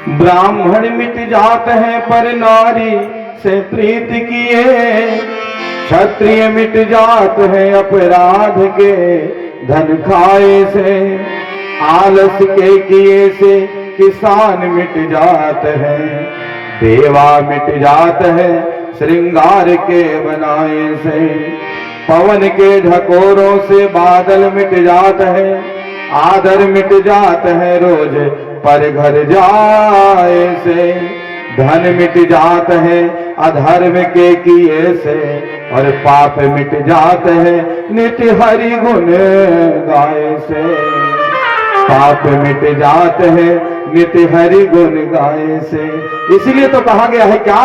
ब्राह्मण मिट जात है पर नारी से प्रीत किए, क्षत्रिय मिट जात है अपराध के धन खाए से, आलस के किए से किसान मिट जात है, देवा मिट जात है श्रृंगार के बनाए से, पवन के झकोरों से बादल मिट जात है, आदर मिट जात है रोज पर घर जाए से, धन मिट जात है अधर्म के किए से, और पाप मिट जात है नित्य हरि गुण गाए से, पाप मिट जात है नित्य हरि गुण गाए से। इसलिए तो कहा गया है क्या,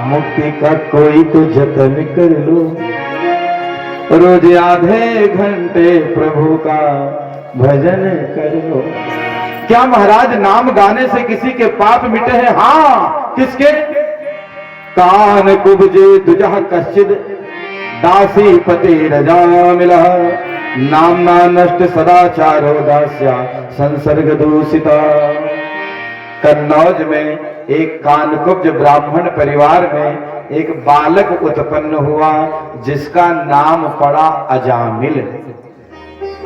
मुक्ति का कोई तो जतन कर लो, रोज आधे घंटे प्रभु का भजन कर लो। क्या महाराज नाम गाने से किसी के पाप मिटे हैं? हाँ, किसके? कान कुब्जे दुजह कश्चिद दासी पति रजा मिला, नामना नष्ट सदाचारो दास्या संसर्ग दूषिता। कन्नौज में एक कानकुब्ज ब्राह्मण परिवार में एक बालक उत्पन्न हुआ जिसका नाम पड़ा अजामिल।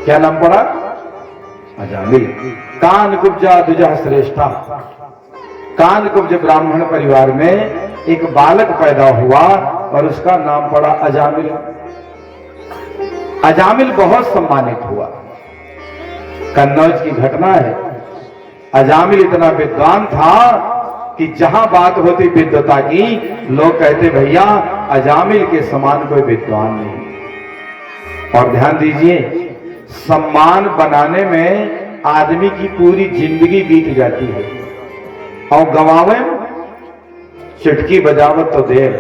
क्या नाम पड़ा? अजामिल। कानकुब्जा द्विजा श्रेष्ठा। कानकुब्ज ब्राह्मण परिवार में एक बालक पैदा हुआ और उसका नाम पड़ा अजामिल। अजामिल बहुत सम्मानित हुआ। कन्नौज की घटना है। अजामिल इतना विद्वान था कि जहां बात होती विद्वता की, लोग कहते भैया अजामिल के समान कोई विद्वान नहीं। और ध्यान दीजिए, सम्मान बनाने में आदमी की पूरी जिंदगी बीत जाती है और गंवावे चुटकी बजावत तो देर,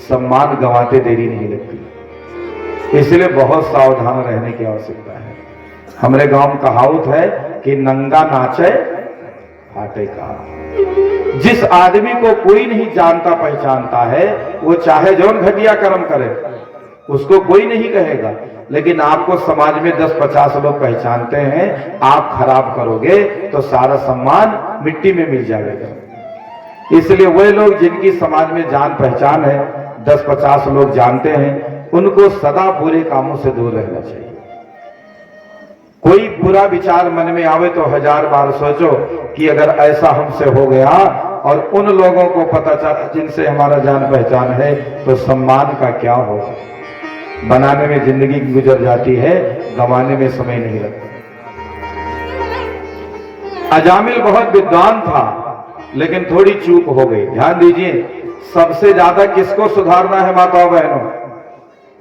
सम्मान गंवाते देरी नहीं लगती। इसलिए बहुत सावधान रहने की आवश्यकता है। हमारे गांव में कहावत है कि नंगा नाचे हाटे का। जिस आदमी को कोई नहीं जानता पहचानता है, वो चाहे जौन घटिया कर्म करे उसको कोई नहीं कहेगा, लेकिन आपको समाज में 10-50 लोग पहचानते हैं, आप खराब करोगे तो सारा सम्मान मिट्टी में मिल जाएगा। इसलिए वे लोग जिनकी समाज में जान पहचान है, 10-50 लोग जानते हैं, उनको सदा बुरे कामों से दूर रहना चाहिए। कोई बुरा विचार मन में आवे तो 1000 बार सोचो कि अगर ऐसा हमसे हो गया और उन लोगों को पता चला जिनसे हमारा जान पहचान है तो सम्मान का क्या होगा। बनाने में जिंदगी गुजर जाती है, गंवाने में समय नहीं लगता। अजामिल बहुत विद्वान था, लेकिन थोड़ी चूक हो गई। ध्यान दीजिए, सबसे ज्यादा किसको सुधारना है माताओं बहनों?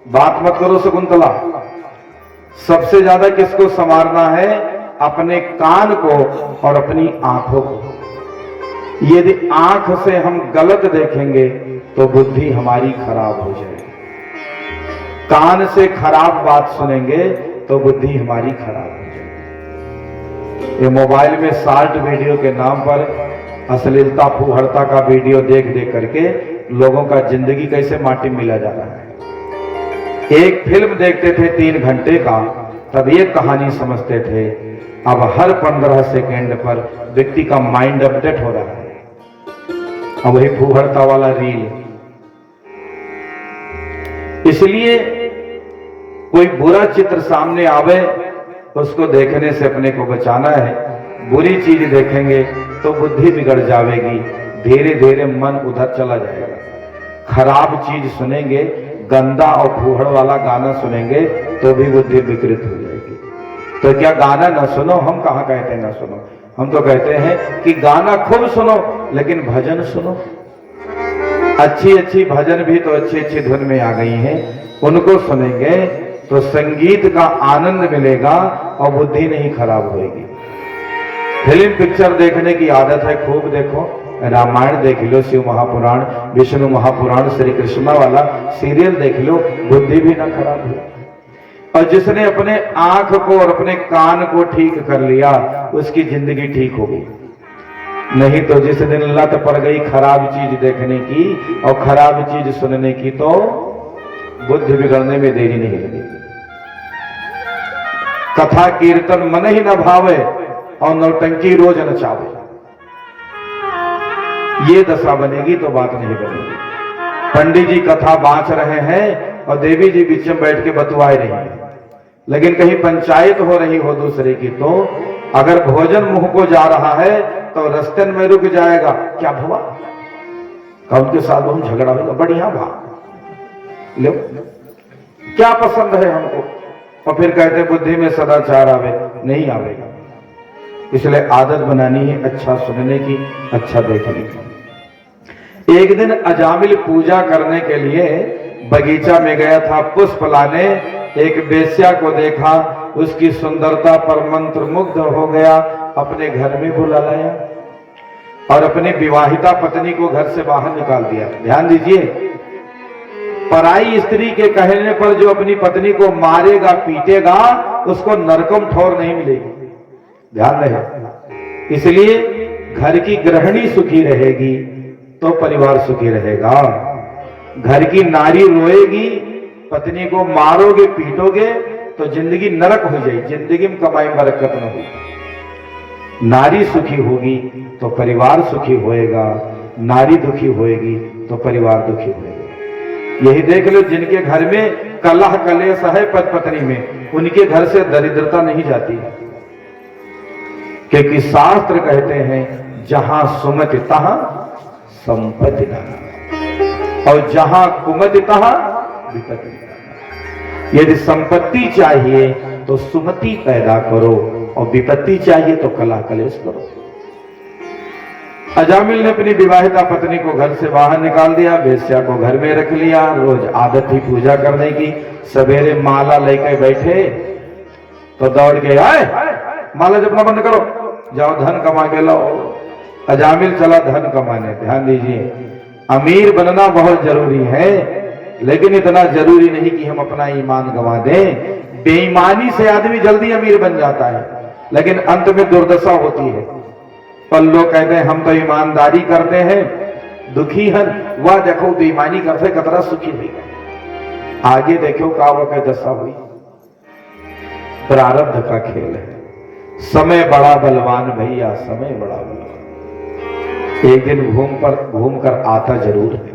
बात मत करो शकुंतला। सबसे ज्यादा किसको संवारना है? अपने कान को और अपनी आंखों को। यदि आंख से हम गलत देखेंगे तो बुद्धि हमारी खराब हो जाएगी। कान से खराब बात सुनेंगे तो बुद्धि हमारी खराब हो जाएगी। ये मोबाइल में शॉर्ट वीडियो के नाम पर अश्लीलता फूहड़ता का वीडियो देख देख करके लोगों का जिंदगी कैसे माटी में मिला जा रहा है। एक फिल्म देखते थे 3 घंटे का, तब एक कहानी समझते थे। अब हर 15 सेकेंड पर व्यक्ति का माइंड अपडेट हो रहा है। अब वही फूहड़ता वाला रील। इसलिए कोई बुरा चित्र सामने आवे, उसको देखने से अपने को बचाना है। बुरी चीज देखेंगे तो बुद्धि बिगड़ जाएगी, धीरे धीरे मन उधर चला जाएगा। खराब चीज सुनेंगे, गंदा और फूहड़ वाला गाना सुनेंगे तो भी बुद्धि विकृत हो जाएगी। तो क्या गाना ना सुनो? हम कहाँ कहते हैं ना सुनो। हम तो कहते हैं कि गाना खूब सुनो, लेकिन भजन सुनो। अच्छी अच्छी भजन भी तो अच्छी अच्छी धुन में आ गई हैं, उनको सुनेंगे तो संगीत का आनंद मिलेगा और बुद्धि नहीं खराब होगी। फिल्म पिक्चर देखने की आदत है, खूब देखो। रामायण देख लो, शिव महापुराण, विष्णु महापुराण, श्री कृष्ण वाला सीरियल देख लो, बुद्धि भी ना खराब हो। और जिसने अपने आंख को और अपने कान को ठीक कर लिया, उसकी जिंदगी ठीक हो गई। नहीं तो जिस दिन लत पड़ गई खराब चीज देखने की और खराब चीज सुनने की, तो बुद्धि बिगड़ने में देरी नहीं लगेगी। कथा कीर्तन मन ही न भावे और नौटंकी रोज नचावे। ये दशा बनेगी तो बात नहीं बनेगी। पंडित जी कथा बांच रहे हैं और देवी जी बीच में बैठ के बतवाए रही हैं, लेकिन कहीं पंचायत हो रही हो दूसरे की, तो अगर भोजन मुंह को जा रहा है तो रास्ते में रुक जाएगा। क्या भवा का उनके साथ बहुत झगड़ा होगा, बढ़िया भाग लो, क्या पसंद है हमको, और फिर कहते बुद्धि में सदाचार आवे, नहीं आवेगा। इसलिए आदत बनानी है अच्छा सुनने की, अच्छा देखने की। एक दिन अजामिल पूजा करने के लिए बगीचा में गया था, पुष्प लाने। एक वेश्या को देखा, उसकी सुंदरता पर मंत्रमुग्ध हो गया, अपने घर में बुला लाया और अपनी विवाहिता पत्नी को घर से बाहर निकाल दिया। ध्यान दीजिए, पराई स्त्री के कहने पर जो अपनी पत्नी को मारेगा पीटेगा, उसको नरकम ठौर नहीं मिलेगी, ध्यान रहे। इसलिए घर की गृहिणी सुखी रहेगी तो परिवार सुखी रहेगा। घर की नारी रोएगी, पत्नी को मारोगे पीटोगे तो जिंदगी नरक हो जाएगी, जिंदगी में कमाई में बरकत न होगी। नारी सुखी होगी तो परिवार सुखी होएगा, नारी दुखी होएगी तो परिवार दुखी होएगा। यही देख लो, जिनके घर में कलह कलेश है पति पत्नी में, उनके घर से दरिद्रता नहीं जाती, क्योंकि शास्त्र कहते हैं जहां सुमति तहां संपत्ति नाना, और जहां कुमति तहां विपत्ति नाना। यदि संपत्ति चाहिए तो सुमति पैदा करो, और विपत्ति चाहिए तो कलह कलेश करो। अजामिल ने अपनी विवाहिता पत्नी को घर से बाहर निकाल दिया, वेश्या को घर में रख लिया। रोज आदत थी पूजा करने की, सवेरे माला लेकर बैठे तो दौड़ के आए, माला जपना बंद करो, जाओ धन कमा के लाओ। अजामिल चला धन कमाने। ध्यान दीजिए, अमीर बनना बहुत जरूरी है, लेकिन इतना जरूरी नहीं कि हम अपना ईमान गंवा दें। बेईमानी से आदमी जल्दी अमीर बन जाता है, लेकिन अंत में दुर्दशा होती है। पर लोग कहते हैं हम तो ईमानदारी करते हैं, दुखी है, वह देखो बेईमानी करते कतरा सुखी हुई। आगे देखो का वह दशा हुई। प्रारब्ध का खेल है, समय बड़ा बलवान भैया, समय बड़ा बलवान। एक दिन घूम कर आता जरूर है।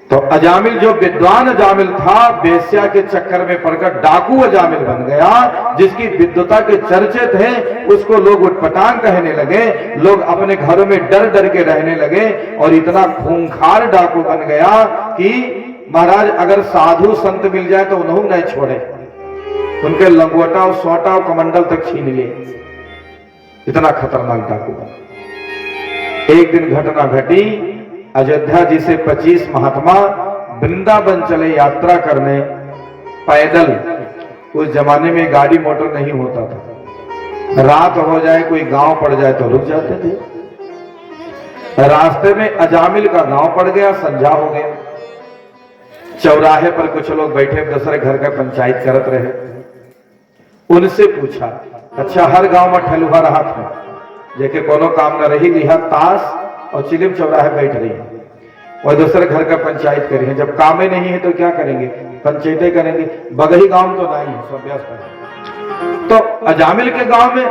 तो अजामिल जो विद्वान अजामिल था, वेश्या के चक्कर में पड़कर डाकू अजामिल बन गया। जिसकी विद्वता के चर्चे थे, उसको लोग उटपटांग कहने लगे, लोग अपने घरों में डर डर के रहने लगे, और इतना खूंखार डाकू बन गया कि महाराज अगर साधु संत मिल जाए तो उन्होंने नहीं छोड़े, उनके लंगोटा और सोटा और कमंडल तक छीन लिए। इतना खतरनाक डाकू बना। एक दिन घटना घटी, अयोध्या जी से 25 महात्मा वृंदावन चले यात्रा करने पैदल। उस जमाने में गाड़ी मोटर नहीं होता था, रात हो जाए कोई गांव पड़ जाए तो रुक जाते थे। रास्ते में अजामिल का गांव पड़ गया, संझा हो गया। चौराहे पर कुछ लोग बैठे दूसरे घर का पंचायत करत रहे। उनसे पूछा, अच्छा हर गांव में ठलुहा रहा था, जेके कोनो काम न रही, लिहा ताश और चिलिम चौराहे बैठ रही है और दूसरे घर का पंचायत करी है। जब काम ही नहीं है तो क्या करेंगे, पंचायतें करेंगे। बगही गांव तो नहीं है, सब व्यस्त है। तो अजामिल के गांव में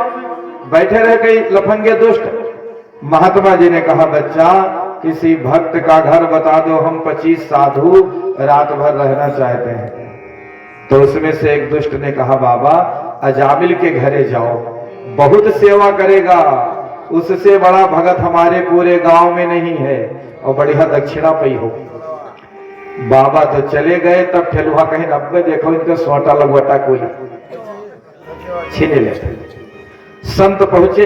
बैठे रहे कई लफंगे दुष्ट। महात्मा जी ने कहा, बच्चा किसी भक्त का घर बता दो, हम 25 साधु रात भर रहना चाहते हैं। तो उसमें से एक दुष्ट ने कहा, बाबा अजामिल के घरे जाओ, बहुत सेवा करेगा, उससे बड़ा भगत हमारे पूरे गांव में नहीं है, और बढ़िया दक्षिणा पई हो। बाबा तो चले गए। तब ठेलुहा कहीं नब्बे देखो इनका सोटा लगवटा कोई छीन लेते। संत पहुंचे,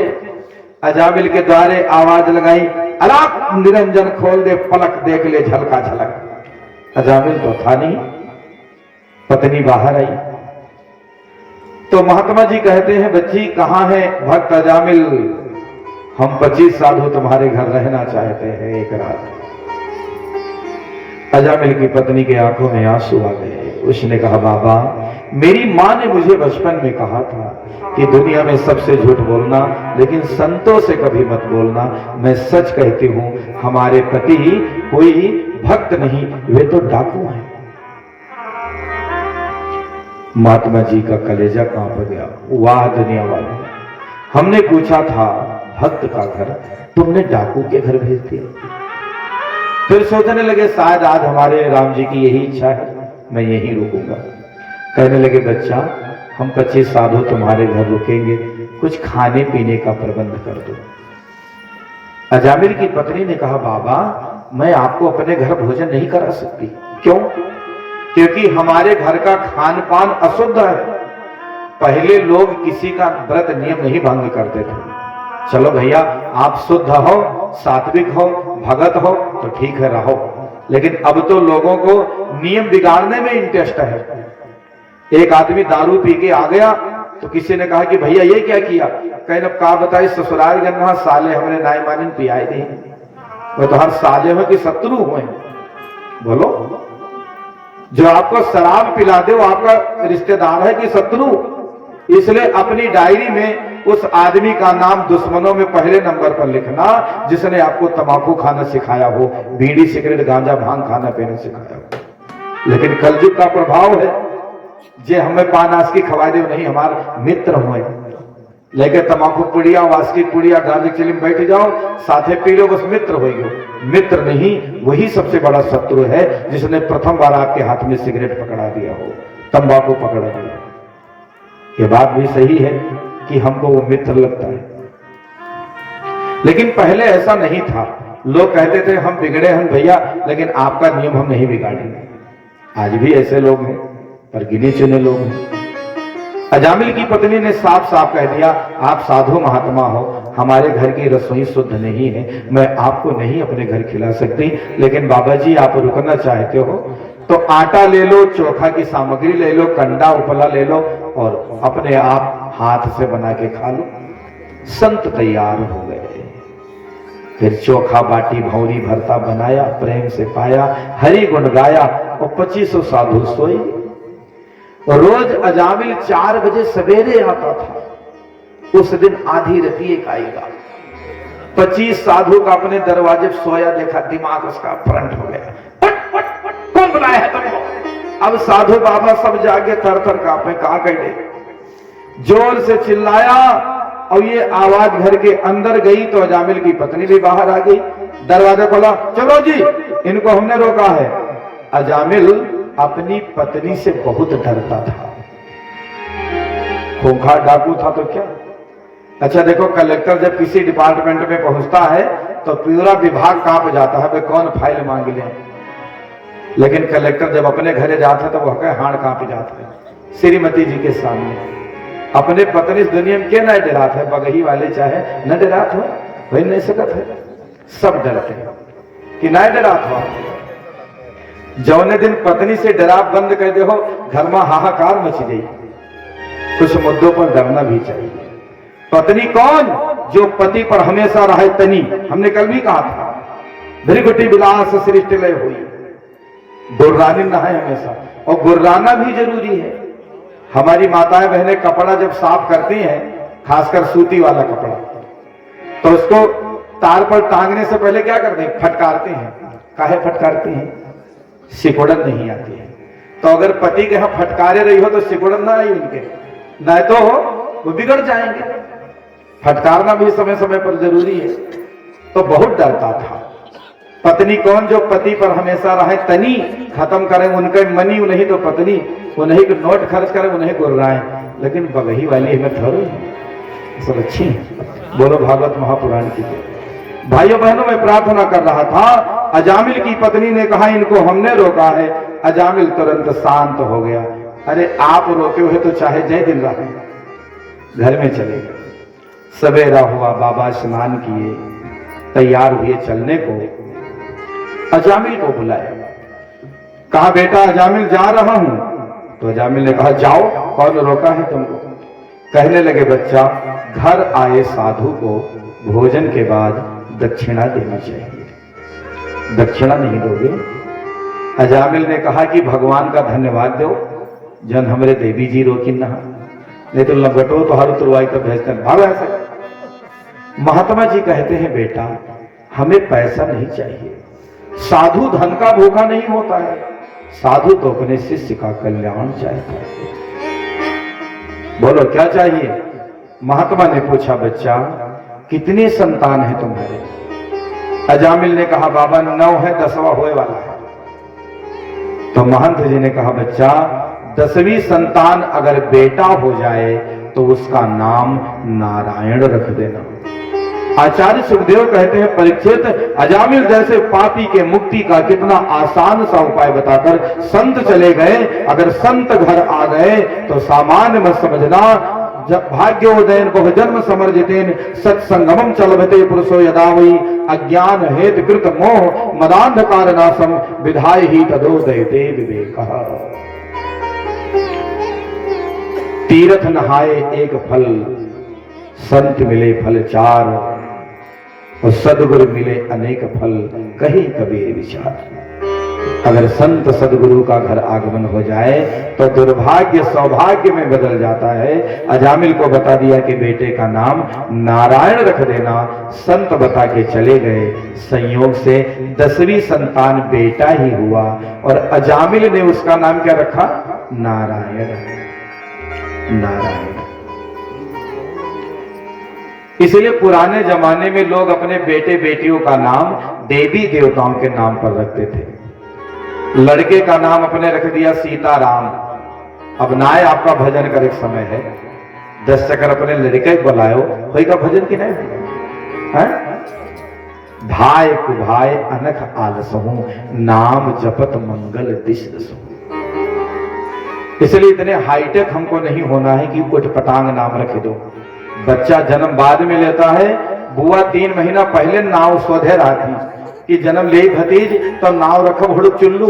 अजामिल के द्वारे आवाज लगाई, अलाप निरंजन खोल दे, पलक देख ले झलका झलक। अजामिल तो था नहीं। पत्नी बाहर आई तो महात्मा जी कहते हैं, बच्ची कहां है भक्त अजामिल, हम 25 साधु तुम्हारे घर रहना चाहते हैं एक रात। अजामिल की पत्नी के आंखों में आंसू आ गए। उसने कहा, बाबा मेरी मां ने मुझे बचपन में कहा था कि दुनिया में सबसे झूठ बोलना, लेकिन संतों से कभी मत बोलना। मैं सच कहती हूं, हमारे पति कोई भक्त नहीं, वे तो डाकू हैं। महात्मा जी का कलेजा कांप गया। वाह दुनिया वालों, हमने पूछा था भक्त का घर तुमने डाकू के घर भेज दिया। फिर सोचने लगे शायद आज हमारे राम जी की यही इच्छा है, मैं यहीं रुकूंगा। कहने लगे बच्चा, हम 25 साधु तुम्हारे घर रुकेंगे, कुछ खाने पीने का प्रबंध कर दो। अजामिल की पत्नी ने कहा, बाबा मैं आपको अपने घर भोजन नहीं करा सकती। क्यों? क्योंकि हमारे घर का खान पान अशुद्ध है। पहले लोग किसी का व्रत नियम नहीं भंग करते थे। चलो भैया आप शुद्ध हो, सात्विक हो, भगत हो तो ठीक है रहो, लेकिन अब तो लोगों को नियम बिगाड़ने में इंटरेस्ट है। एक आदमी दारू पी के आ गया तो किसी ने कहा कि भैया ये क्या किया? कहने कहा बताइए ससुराल गन्ना साले हमने नाई मानिन पियाए नहीं, वो तो हर साले हो कि शत्रु हुए। बोलो, जो आपको शराब पिला दे वो आपका रिश्तेदार है कि शत्रु? इसलिए अपनी डायरी में उस आदमी का नाम दुश्मनों में पहले नंबर पर लिखना जिसने आपको तंबाकू खाना सिखाया हो, बीड़ी सिगरेट गांजा भांग खाना पीना सिखाया हो। लेकिन कलयुग का प्रभाव है, जे हमें पानास की खवा दे नहीं हमारा मित्र हुए, लेके तंबाकू पुड़िया वास्की पुड़िया गांजे चिलिम बैठ जाओ साथे पी लो, बस मित्र हो गए। मित्र नहीं, वही सबसे बड़ा शत्रु है जिसने प्रथम बार आपके हाथ में सिगरेट पकड़ा दिया हो, तंबाकू पकड़ा दिया। ये बात भी सही है कि हमको वो मित्र लगता है, लेकिन पहले ऐसा नहीं था। लोग कहते थे हम बिगड़े हैं भैया, लेकिन आपका नियम हम नहीं बिगाड़ेंगे। आज भी ऐसे लोग हैं, पर गिने चुने लोग हैं। अजामिल की पत्नी ने साफ साफ कह दिया, आप साधु महात्मा हो, हमारे घर की रसोई शुद्ध नहीं है, मैं आपको नहीं अपने घर खिला सकती, लेकिन बाबा जी आप रुकना चाहते हो तो आटा ले लो, चोखा की सामग्री ले लो, कंडा उपला ले लो और अपने आप हाथ से बना के खा लो। संत तैयार हो गए। फिर चोखा बाटी भौरी भरता बनाया, प्रेम से पाया, हरि गुण गाया और 2500 साधु सोए। रोज अजामिल 4 बजे सवेरे आता था। उस दिन आधी रती एक आएगा। 25 साधु का अपने दरवाजे पर सोया देखा, दिमाग उसका फ्रंट हो गया। कौन बुलाया है तुमको? अब साधु बाबा सब जाके थर थर कांपे, कहा गए, जोर से चिल्लाया और ये आवाज घर के अंदर गई तो अजामिल की पत्नी भी बाहर आ गई। दरवाजा खोला, चलो जी इनको हमने रोका है। अजामिल अपनी पत्नी से बहुत डरता था। खूंखार डाकू था तो क्या। अच्छा देखो, कलेक्टर जब किसी डिपार्टमेंट में पहुंचता है तो पूरा विभाग कांप जाता है, वे कौन फाइल मांग ले। लेकिन कलेक्टर जब अपने घरे जाता है तो वह हाड़ कांप जाता है श्रीमती जी के सामने। अपने पत्नी दुनिया में क्या न डरात है, बगही वाले चाहे न डरात हो, वही नहीं सकत है, सब डरते हैं कि न डरात हो। जौने दिन पत्नी से डरा बंद कर दे हो, घर में हाहाकार मच गई। कुछ मुद्दों पर डरना भी चाहिए। पत्नी कौन? जो पति पर हमेशा रहे तनी। हमने कल भी कहा था, भृगुटी विलास सृष्टि लय हुई, गुर्रानी न है हमेशा, और गुर्राना भी जरूरी है। हमारी माताएं बहनें कपड़ा जब साफ करती हैं, खासकर सूती वाला कपड़ा, तो उसको तार पर टांगने से पहले क्या करते हैं? फटकारते हैं। काहे फटकारते हैं? सिकुड़न नहीं आती है। तो अगर पति के यहां फटकारे रही हो तो सिकुड़न ना आई उनके, न तो हो वो बिगड़ जाएंगे। फटकारना भी समय समय पर जरूरी है। तो बहुत डरता था। पत्नी कौन? जो पति पर हमेशा रहे तनी, खत्म करें उनके मनी, नहीं तो पत्नी उन्हीं को नोट खर्च करें, उन्हीं गुर्राएं। लेकिन बगही वाली हमें थोड़ी सब अच्छी। बोलो भागवत महापुराण की। भाइयों बहनों, मैं प्रार्थना कर रहा था, अजामिल की पत्नी ने कहा इनको हमने रोका है। अजामिल तुरंत शांत हो गया। अरे आप रोके हुए तो चाहे जय दिन रहे, घर में चले गए। सवेरा हुआ, बाबा स्नान किए, तैयार हुए चलने को। अजामिल को बुलाया, कहा बेटा अजामिल जा रहा हूं। तो अजामिल ने कहा जाओ, कौन रोका है तुमको? कहने लगे बच्चा, घर आए साधु को भोजन के बाद दक्षिणा देनी चाहिए। दक्षिणा नहीं दोगे? अजामिल ने कहा कि भगवान का धन्यवाद दो, जन हमरे देवी जी रोकी ना, नहीं तो लंगटो तो हर तुरवाई का भेजते भाग ऐसे। महात्मा जी कहते हैं बेटा हमें पैसा नहीं चाहिए, साधु धन का भूखा नहीं होता है, साधु तो अपने शिष्य का कल्याण चाहता है। बोलो क्या चाहिए? महात्मा ने पूछा बच्चा कितनी संतान है तुम्हारे? अजामिल ने कहा बाबा 9 है, 10वां होए वाला है। तो महंत जी ने कहा बच्चा 10वीं संतान अगर बेटा हो जाए तो उसका नाम नारायण रख देना। आचार्य सुखदेव कहते हैं परीक्षित, अजामिल जैसे पापी के मुक्ति का कितना आसान सा उपाय बताकर संत चले गए। अगर संत घर आ गए तो सामान्य मत समझना। जब भाग्योदयन बहुजन्म समर्जितेन सत्संगमम चलभते पुरुषो यदा वही अज्ञान हेतु कृत मोह मदांधकार नाशम विधाय ही तदोदयते विवेकः। तीर्थ नहाए एक फल, संत मिले फल 4, और सदगुरु मिले अनेक फल, कही कबीर विचार। अगर संत सदगुरु का घर आगमन हो जाए तो दुर्भाग्य सौभाग्य में बदल जाता है। अजामिल को बता दिया कि बेटे का नाम नारायण रख देना। संत बता के चले गए। संयोग से 10वीं संतान बेटा ही हुआ और अजामिल ने उसका नाम क्या रखा? नारायण। नारायण। इसलिए पुराने जमाने में लोग अपने बेटे बेटियों का नाम देवी देवताओं के नाम पर रखते थे। लड़के का नाम अपने रख दिया सीताराम। अब नाय आपका भजन कर एक समय है, 10 चक्कर अपने लड़के बुलायो, कोई का भजन की नहीं है? भाई कुभाई अनख आलसहूं, नाम जपत मंगल दिश दसहूं। इसलिए इतने हाईटेक हमको नहीं होना है कि उठपटांग नाम रख दो। बच्चा जन्म बाद में लेता है। बुआ 3 महीना पहले नाव स्वधे रहा थी कि जन्म ले भतीज तो नाव रखो हुड़ुक चुल्लू।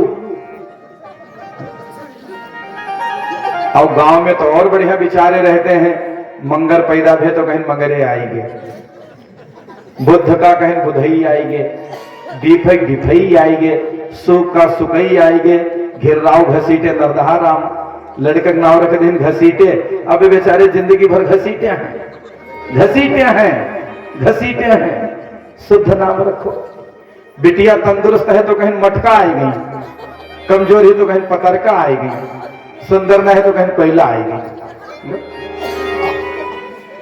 और गांव में तो और बढ़िया बेचारे रहते हैं। मंगर पैदा भे तो कहीं मंगरे आएंगे, बुद्ध का कहीं बुधई आएंगे, दीपक दीपई आएंगे, सुख का सुकई आएंगे, घिर्राव घसीटे नरदहा राम। लड़के नाव रख दिन घसीटे। अब बेचारे जिंदगी भर घसीटे हैं, घसीटे हैं, घसीटे हैं। शुद्ध नाम रखो। बिटिया तंदुरुस्त है तो कहीं मटका आएगी, कमजोर है तो कहीं पतरका आएगी, सुंदर न है तो कहीं कोयला आएगी।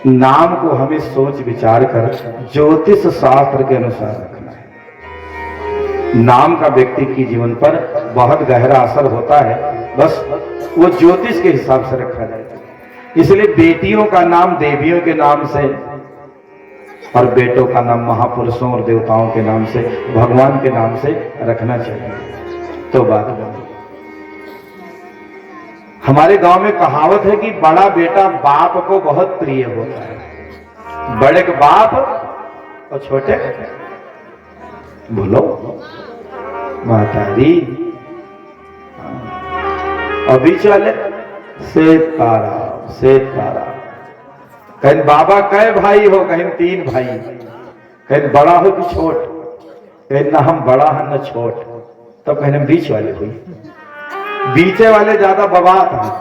नाम को हमें सोच विचार कर ज्योतिष शास्त्र के अनुसार रखना है। नाम का व्यक्ति की जीवन पर बहुत गहरा असर होता है, बस वो ज्योतिष के हिसाब से रखा जाए। इसलिए बेटियों का नाम देवियों के नाम से और बेटों का नाम महापुरुषों और देवताओं के नाम से, भगवान के नाम से रखना चाहिए। तो बात बनी। हमारे गांव में कहावत है कि बड़ा बेटा बाप को बहुत प्रिय होता है। बड़े के बाप और छोटे बोलो मातारी और बीच वाले श्वेत तारा, श्वेत तारा। कहीं बाबा कई भाई हो, कहीं 3 भाई, कहीं बड़ा हो कि छोट, कहीं ना हम बड़ा है न छोट, तब तो कहीं बीच वाले हुई। बीचे वाले ज्यादा बबात हैं।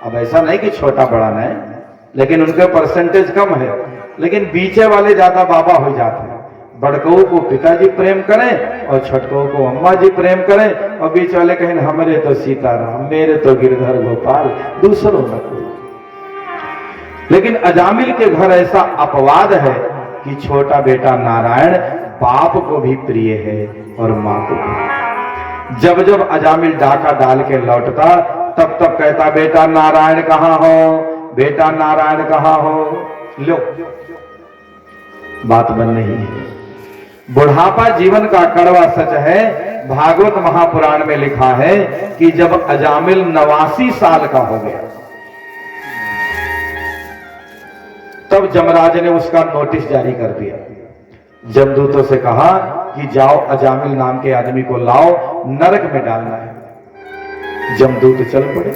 अब ऐसा नहीं कि छोटा बड़ा नहीं, लेकिन उनका परसेंटेज कम है, लेकिन बीचे वाले ज्यादा बाबा हो जाते हैं। बड़कों को पिताजी प्रेम करें और छोटकों को अम्मा जी प्रेम करें, और बीच वाले कहें हमारे तो सीताराम, मेरे तो गिरधर गोपाल, दूसरों में कोई। लेकिन अजामिल के घर ऐसा अपवाद है कि छोटा बेटा नारायण बाप को भी प्रिय है और मां को भी। जब जब अजामिल डाका डाल के लौटता तब तब कहता बेटा नारायण कहां हो, बेटा नारायण कहां हो। लो बात बन नहीं है। बुढ़ापा जीवन का कड़वा सच है। भागवत महापुराण में लिखा है कि जब अजामिल 89 साल का हो गया तब जमराज ने उसका नोटिस जारी कर दिया। जमदूतों से कहा कि जाओ अजामिल नाम के आदमी को लाओ, नरक में डालना है। जमदूत चल पड़े।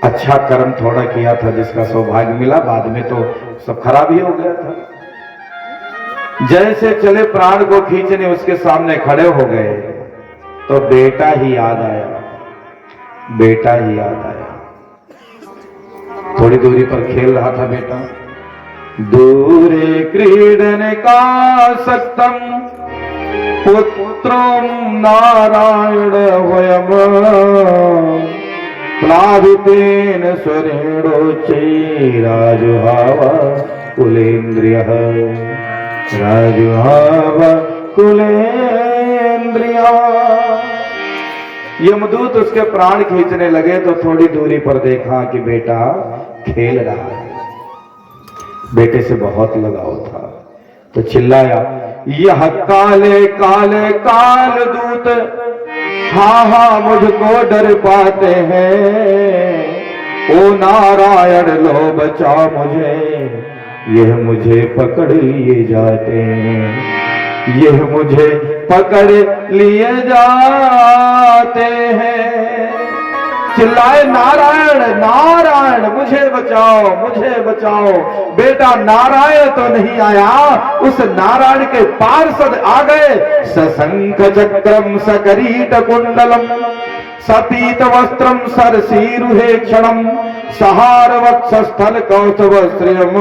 अच्छा कर्म थोड़ा किया था जिसका सौभाग्य मिला, बाद में तो सब खराब ही हो गया था। जैसे चले प्राण को खींचने उसके सामने खड़े हो गए तो बेटा ही याद आया, बेटा ही याद आया। थोड़ी दूरी पर खेल रहा था बेटा। दूरे क्रीडन का सक्तम पुत्रो नारायण वयम प्लावितेन स्वरेणोच्चैराजुहाव कुलेन्द्रियः राजुहाव कुलेन्द्रियः। यमदूत उसके प्राण खींचने लगे तो थोड़ी दूरी पर देखा कि बेटा खेल रहा है। बेटे से बहुत लगाव था तो चिल्लाया, यह काले काले काल दूत हाँ हाँ मुझको डर पाते हैं। ओ नारायण लो बचा मुझे, यह मुझे पकड़ लिए जाते हैं, यह मुझे पकड़ लिए जाते हैं। चिल्लाए नारायण नारायण, मुझे बचाओ मुझे बचाओ। बेटा नारायण तो नहीं आया, उस नारायण के पार्षद आ गए। सशंख चक्रम सकरीट कुंडलम सपीत वस्त्रम सरसीरुहे क्षणम सहार वक्षस्थल कौस्तव श्रियम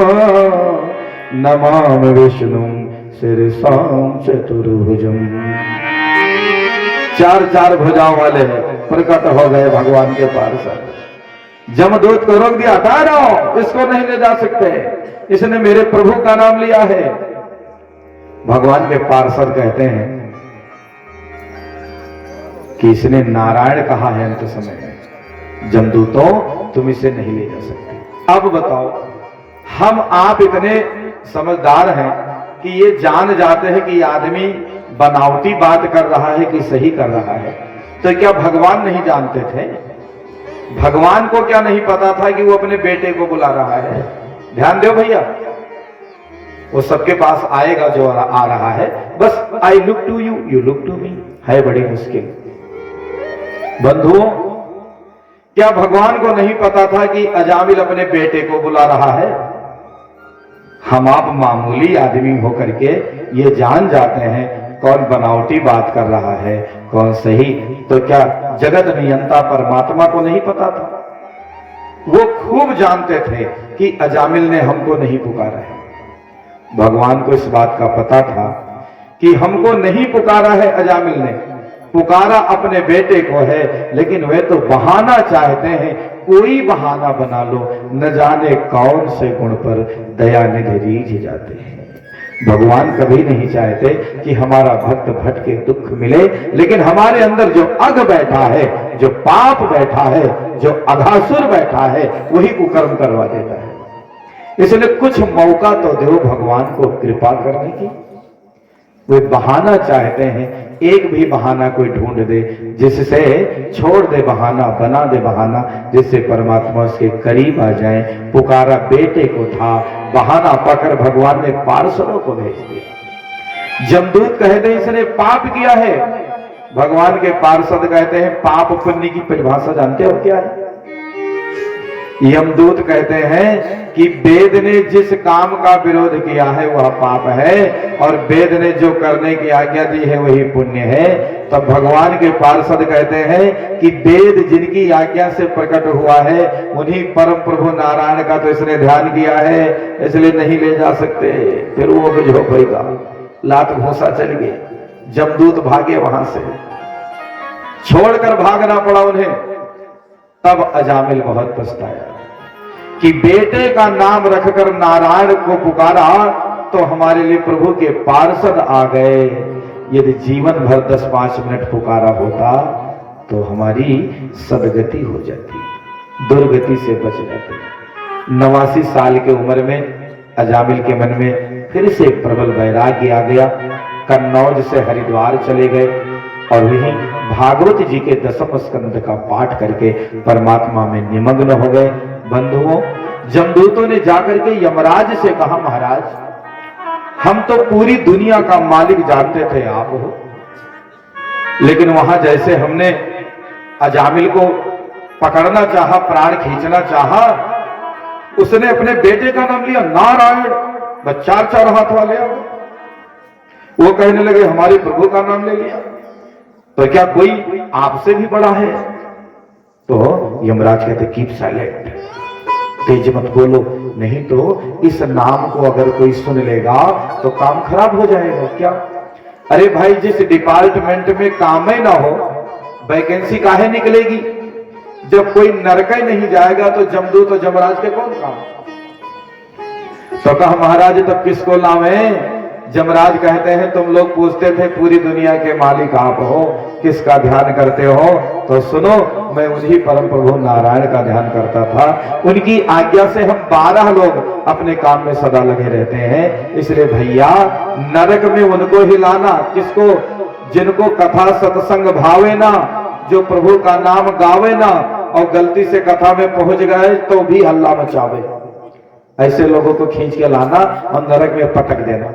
नमामि विष्णु शिरसां चतुर्भुजम। चार चार भुजाओं वाले हैं, प्रकट हो गए भगवान के पार्षद। जमदूत को रोक दिया, हटा रहो, इसको नहीं ले जा सकते, इसने मेरे प्रभु का नाम लिया है। भगवान के पार्षद कहते हैं कि इसने नारायण कहा है अंत समय में, जमदूतों तुम इसे नहीं ले जा सकते। अब बताओ, हम आप इतने समझदार हैं कि ये जान जाते हैं कि ये आदमी बनावटी बात कर रहा है कि सही कर रहा है, तो क्या भगवान नहीं जानते थे? भगवान को क्या नहीं पता था कि वो अपने बेटे को बुला रहा है? ध्यान दो भैया, वो सबके पास आएगा जो आ रहा है, बस I look to you, you look to me, है बड़ी मुश्किल। बंधुओं, क्या भगवान को नहीं पता था कि अजामिल अपने बेटे को बुला रहा है? हम आप मामूली आदमी होकर के ये जान जाते हैं कौन बनावटी बात कर रहा है, कौन सही। तो क्या जगत नियंता परमात्मा को नहीं पता था? वो खूब जानते थे कि अजामिल ने हमको नहीं पुकारा है। भगवान को इस बात का पता था कि हमको नहीं पुकारा है, अजामिल ने पुकारा अपने बेटे को है, लेकिन वे तो बहाना चाहते हैं, कोई बहाना बना लो, न जाने कौन से गुण पर दयानिधि रीझ जाते हैं। भगवान कभी नहीं चाहते कि हमारा भक्त भटके दुख मिले, लेकिन हमारे अंदर जो अघ बैठा है, जो पाप बैठा है, जो अघासुर बैठा है, वही कुकर्म करवा देता है। इसलिए कुछ मौका तो दो भगवान को कृपा करने की। वे बहाना चाहते हैं, एक भी बहाना कोई ढूंढ दे जिससे छोड़ दे बहाना, बना दे बहाना, जिससे परमात्मा उसके करीब आ जाए। पुकारा बेटे को था, बहाना पकड़ भगवान ने पार्षदों को भेज दिया। जमदूत कहते इसने पाप किया है, भगवान के पार्षद कहते हैं पाप पुण्य की परिभाषा जानते हो क्या है? यमदूत कहते हैं कि वेद ने जिस काम का विरोध किया है वह पाप है, और वेद ने जो करने की आज्ञा दी है वही पुण्य है। तब भगवान के पार्षद कहते हैं कि वेद जिनकी आज्ञा से प्रकट हुआ है उन्हीं परम प्रभु नारायण का तो इसने ध्यान किया है, इसलिए नहीं ले जा सकते। फिर वो झोंकेगा, लात घूसा चल गए, जमदूत भागे वहां से, छोड़कर भागना पड़ा उन्हें। तब अजामिल बहुत पछताया कि बेटे का नाम रखकर नारायण को पुकारा तो हमारे लिए प्रभु के पार्षद आ गए। यदि जीवन भर 10-5 मिनट पुकारा होता तो हमारी सदगति हो जाती, दुर्गति से बच जाती। 89 साल की उम्र में अजामिल के मन में फिर से प्रबल वैराग्य आ गया। कन्नौज से हरिद्वार चले गए और वहीं भागवत जी के 10वें स्कंद का पाठ करके परमात्मा में निमग्न हो गए। बंधुओं, जमदूतों ने जाकर के यमराज से कहा, महाराज हम तो पूरी दुनिया का मालिक जानते थे आप हो, लेकिन वहां जैसे हमने अजामिल को पकड़ना चाहा, प्राण खींचना चाहा, उसने अपने बेटे का नाम लिया नारायण, बस 4 हाथ वाले। वो कहने लगे हमारे प्रभु का नाम ले लिया, तो क्या कोई आपसे भी बड़ा है? तो यमराज कहते कीप साइलेंट, तेज मत बोलो, नहीं तो इस नाम को अगर कोई सुन लेगा तो काम खराब हो जाएगा। क्या? अरे भाई, जिस डिपार्टमेंट में काम ही ना हो वैकेंसी काहे निकलेगी? जब कोई नरक ही नहीं जाएगा तो जमदूत और जमराज के कौन काम? तो कहा महाराज तब किसको लावे? जमराज कहते हैं तुम लोग पूछते थे पूरी दुनिया के मालिक आप हो, किसका ध्यान करते हो? तो सुनो, मैं उन्हीं परम प्रभु नारायण का ध्यान करता था। उनकी आज्ञा से हम 12 लोग अपने काम में सदा लगे रहते हैं। इसलिए भैया नरक में उनको हिलाना, किसको? जिनको कथा सत्संग भावे ना, जो प्रभु का नाम गावे ना, और गलती से कथा में पहुंच गए तो भी हल्ला मचावे, ऐसे लोगों को खींच के लाना और नरक में पटक देना।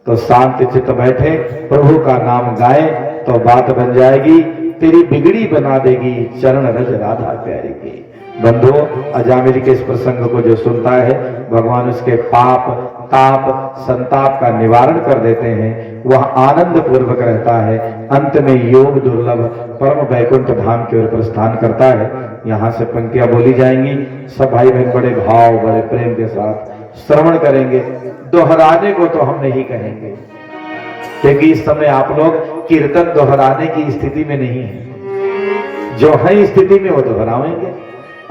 तो शांत चित्त बैठे, प्रभु का नाम गाए तो बात बन जाएगी, तेरी बिगड़ी बना देगी चरण रज राधा प्यारी की। बंधु, अजामिल के इस प्रसंग को जो सुनता है भगवान उसके पाप ताप संताप का निवारण कर देते हैं, वह आनंद पूर्वक रहता है। अंत में योग दुर्लभ परम वैकुंठ धाम की ओर प्रस्थान करता है। यहाँ से पंक्तियां बोली जाएंगी, सब भाई बहन बड़े भाव बड़े प्रेम के साथ श्रवण करेंगे। दोहराने को तो हम नहीं कहेंगे, क्योंकि इस समय आप लोग कीर्तन दोहराने की स्थिति में नहीं है। जो है स्थिति में वो दोहराएंगे,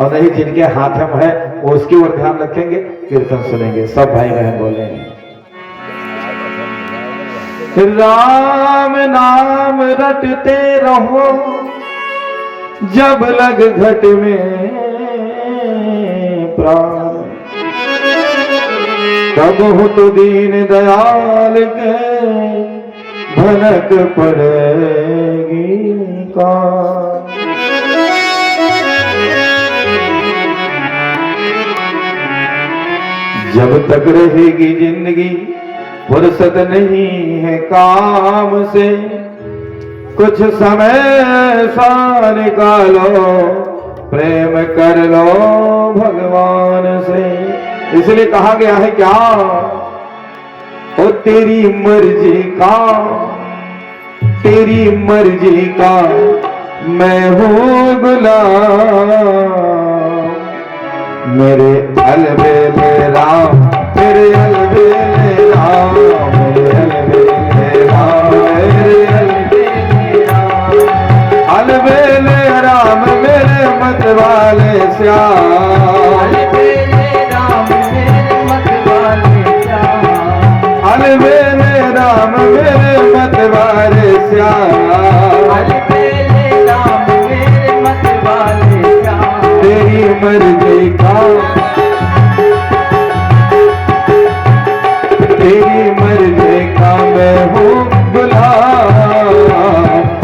और नहीं जिनके हाथ में है वो उसकी ओर ध्यान रखेंगे, कीर्तन सुनेंगे। सब भाई बहन बोलेंगे, राम नाम रटते रहो जब लग घट में प्राण, तब हो तो दीन दयाल के भनक पड़ेगी का। जब तक रहेगी जिंदगी फुर्सत नहीं है काम से, कुछ समय सा निकालो प्रेम कर लो भगवान से। इसलिए कहा गया है क्या? ओ तेरी मर्जी का, तेरी मर्जी का मैं हूँ गुलाम, मेरे अलबेले राम, मेरे अलबेले राम, मेरे अलबेले राम, मेरे अलबेले राम, अलबेले राम मेरे मत वाले श्याम, अलबेले राम मेरे मत वाले श्याम, अलबेले राम मेरे मत वाले श्याम, अलबेले राम मेरे मत वाले श्याम, तेरी मर्जी का, तेरी मर्जी का मैं हूँ गुलाम,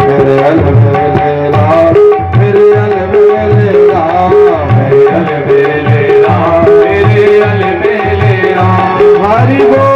मेरे अलबेले राम, मेरे अलबेले राम, मेरे अलबेले राम, मेरे अलबेले राम। हरि बोल।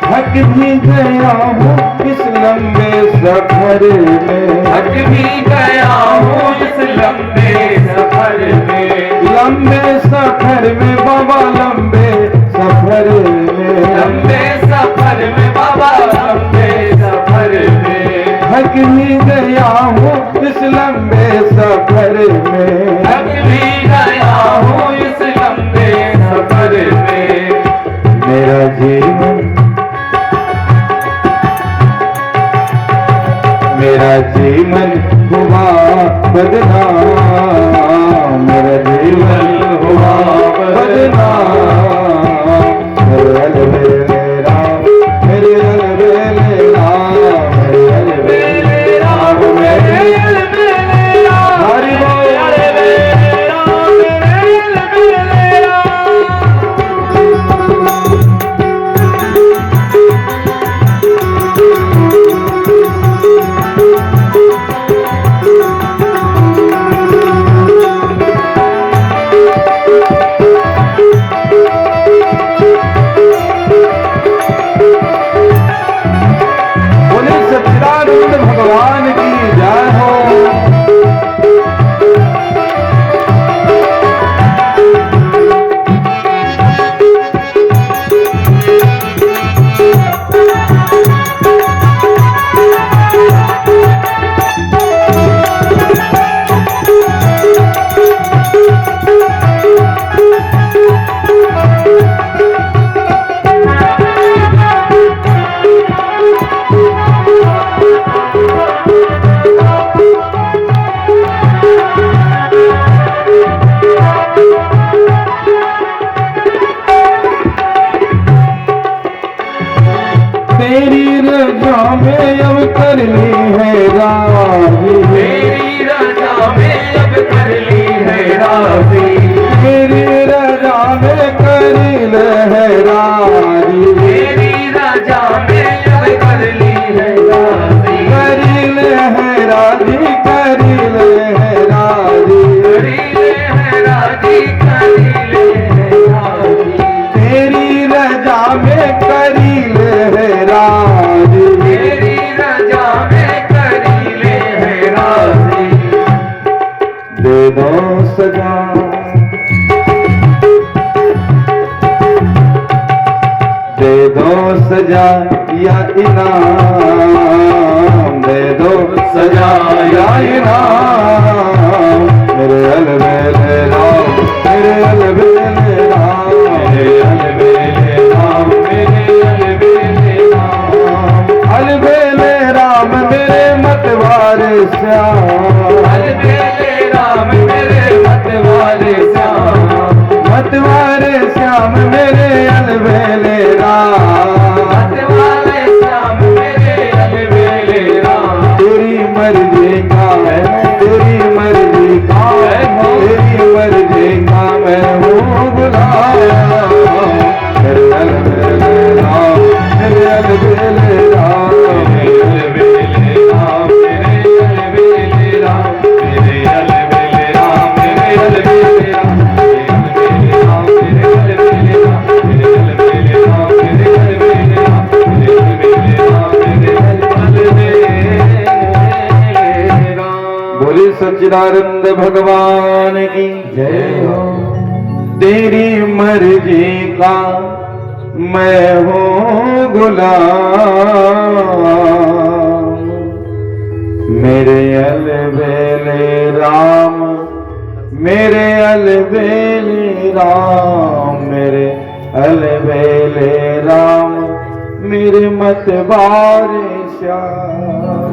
थक भी गया हूँ इस लंबे सफर में, थक भी गया हूँ इस लंबे सफर में, लंबे सफर में बाबा, लंबे सफर में, लंबे सफर में बाबा, लंबे सफर में, थक भी गया हूँ इस लंबे सफर में, थक भी गया हूँ इस लंबे सफर में, मेरा जीवन, मेरा जीवन हुआ बदनाम, मेरा जीवन हुआ बदनाम, अलबेले राम मेरे अलबेले राम मेरे अलबेले राम मेरे अलबेले राम हरि बोल अलबेले राम मेरे अलबेले भगवान की जय हो। तेरी रजा में अब कर ली है राजी तेरी रजा में अब कर ली है राजी तेरी रजा में कर ले है राजी तेरी रजा में अब कर ली है राजी कर ले है राजी कर ले है राजी कर ले है राजी कर ले है राजी तेरी रजा में करी ले है राजी तेरी रजा में करी ले है राजी दे दो सजा दे दो सजा या इनाम दे दो सजा या इनाम मेरे अलबेले राम मेरे अलबेले राम मेरे अलबेले राम मेरे अलबेले राम अलबेले राम मेरे मतवारे श्याम अलबेले राम मेरे मतवारे श्याम मतवारे श्याम मेरे अलबेले राम मतवारे श्याम मेरे अलबेले राम तेरी मर्जी का है तेरी मर्जी का है तेरी मर्जी का मैं हूँ गुलाम मेरे अलबेले राम मेरे अलबेले राम मेरे अलबेले राम मेरे अलबेले राम मेरे अलबेले राम मेरे अलबेले राम मेरे अलबेले राम मेरे अलबेले राम मेरे अलबेले राम मेरे अलबेले राम मेरे अलबेले राम बोले सच्चिदानंद भगवान की जय हो। तेरी मर्जी का मैं हूँ गुलाम मेरे अलबेले राम मेरे अलबेले राम मेरे अलबेले राम मेरे मतवारे श्याम।